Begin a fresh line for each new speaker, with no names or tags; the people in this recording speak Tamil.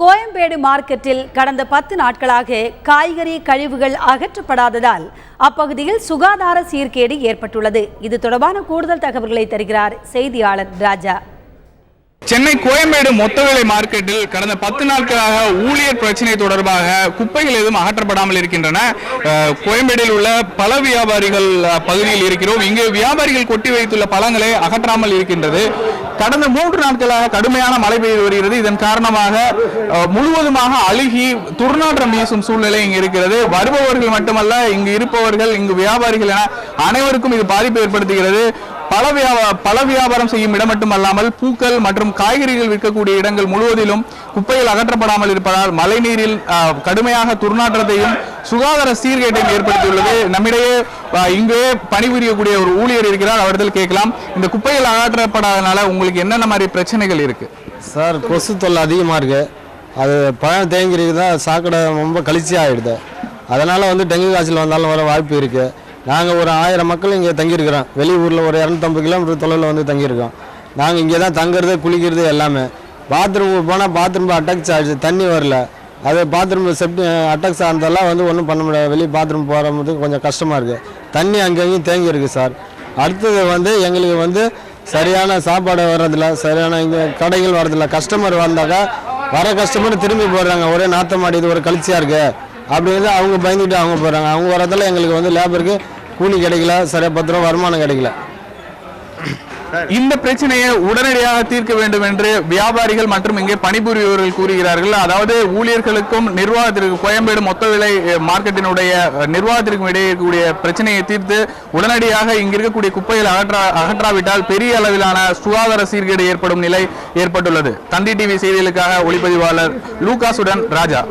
கோயம்பேடு மார்க்கெட்டில் கடந்த 10 நாட்களாக காய்கறி கழிவுகள் அகற்றப்படாததால் அப்பகுதியில் சுகாதார சீர்கேடு ஏற்பட்டுள்ளது. இது தொடர்பான கூடுதல் தகவல்களை தருகிறார் செய்தியாளர் ராஜா.
சென்னை கோயம்பேடு மொத்தவிலை மார்க்கெட்டில் கடந்த 10 நாட்களாக ஊழியர் பிரச்சனை தொடர்பாக குப்பைகள் எதுவும் அகற்றப்படாமல் இருக்கின்றன. கோயம்பேடில் உள்ள பல வியாபாரிகள் பகுதியில் இருக்கிறோம். இங்கு வியாபாரிகள் கொட்டி வைத்துள்ள பழங்களை அகற்றாமல் இருக்கின்றது. கடந்த 3 நாட்களாக கடுமையான மழை பெய்து வருகிறது. இதன் காரணமாக முழுவதுமாக அழுகி துர்நாற்றம் வீசும் சூழ்நிலை இங்கு இருக்கிறது. வருபவர்கள் மட்டுமல்ல, இங்கு இருப்பவர்கள், இங்கு வியாபாரிகள் என அனைவருக்கும் இது பாதிப்பு ஏற்படுத்துகிறது. பல வியாபாரம் செய்யும் இடம் மட்டுமல்லாமல் பூக்கள் மற்றும் காய்கறிகள் விற்கக்கூடிய இடங்கள் முழுவதிலும் குப்பைகள் அகற்றப்படாமல் இருப்பதால் மழைநீரில் கடுமையாக துர்நாற்றத்தையும் சுகாதார சீர்கேட்டையும் ஏற்படுத்தியுள்ளது. நம்மிடையே இங்கே பணிபுரியக்கூடிய ஒரு ஊழியர் இருக்கிறார், அவரிடத்தில் கேட்கலாம். இந்த குப்பைகள் அகற்றப்படாதனால உங்களுக்கு என்னென்ன மாதிரி பிரச்சனைகள் இருக்கு?
சார், கொசு தொல்லை அதிகமாக இருக்கு. அது பழம் தேங்கிருக்கு தான் சாக்கடை ரொம்ப கழிச்சி ஆகிடுது. அதனால் டெங்கு காய்ச்சல் வந்தாலும் வர வாய்ப்பு இருக்குது. நாங்கள் ஒரு 1000 மக்கள் இங்கே தங்கியிருக்கிறோம். வெளியூரில் ஒரு 250 கிலோமீட்டர் தொலைவில் தங்கியிருக்கோம். நாங்கள் இங்கே தான் தங்குறது, குளிக்கிறது எல்லாமே. பாத்ரூமுக்கு போனால் பாத்ரூம் அட்டாக்ஸ் ஆகிடுச்சு, தண்ணி வரல. அது பாத்ரூம் அட்டாக்ஸ் ஆனதெல்லாம் ஒன்றும் பண்ண முடியாது. வெளியே பாத்ரூம் போகிறதுக்கு கொஞ்சம் கஷ்டமாக இருக்குது. தண்ணி அங்கேயும் தேங்கி இருக்குது சார். அடுத்தது எங்களுக்கு சரியான சாப்பாடு வர்றதில்ல, சரியான இங்கே கடைகள் வர்றதில்ல. கஸ்டமர் வந்தாக்கா வர கஸ்டமர் திரும்பி போடுறாங்க. ஒரே நாற்றம் அடிது, ஒரு கழிச்சியாக இருக்குது அப்படிங்கிறது அவங்க பயந்துக்கிட்டு அவங்க போகிறாங்க. அவங்க வரதில் எங்களுக்கு லேபருக்கு கூலி கிடைக்கல, சரியா 10 ரூபா வருமானம் கிடைக்கல.
இந்த பிரச்சனையை உடனடியாக தீர்க்க வேண்டும் என்று வியாபாரிகள் மற்றும் இங்கே பணிபுரியவர்கள் கூறுகிறார்கள். அதாவது ஊழியர்களுக்கும் நிர்வாகத்திற்கு, கோயம்பேடு மொத்த விலை மார்க்கெட்டினுடைய நிர்வாகத்திற்கும் இடையே இருக்கக்கூடிய பிரச்சனையை தீர்த்து உடனடியாக இங்கு இருக்கக்கூடிய குப்பைகள் அகற்றாவிட்டால் பெரிய அளவிலான சுகாதார சீர்கேடு ஏற்படும் நிலை ஏற்பட்டுள்ளது. தந்தி டிவி செய்திகளுக்காக ஒளிப்பதிவாளர் லூகாசுடன் ராஜா.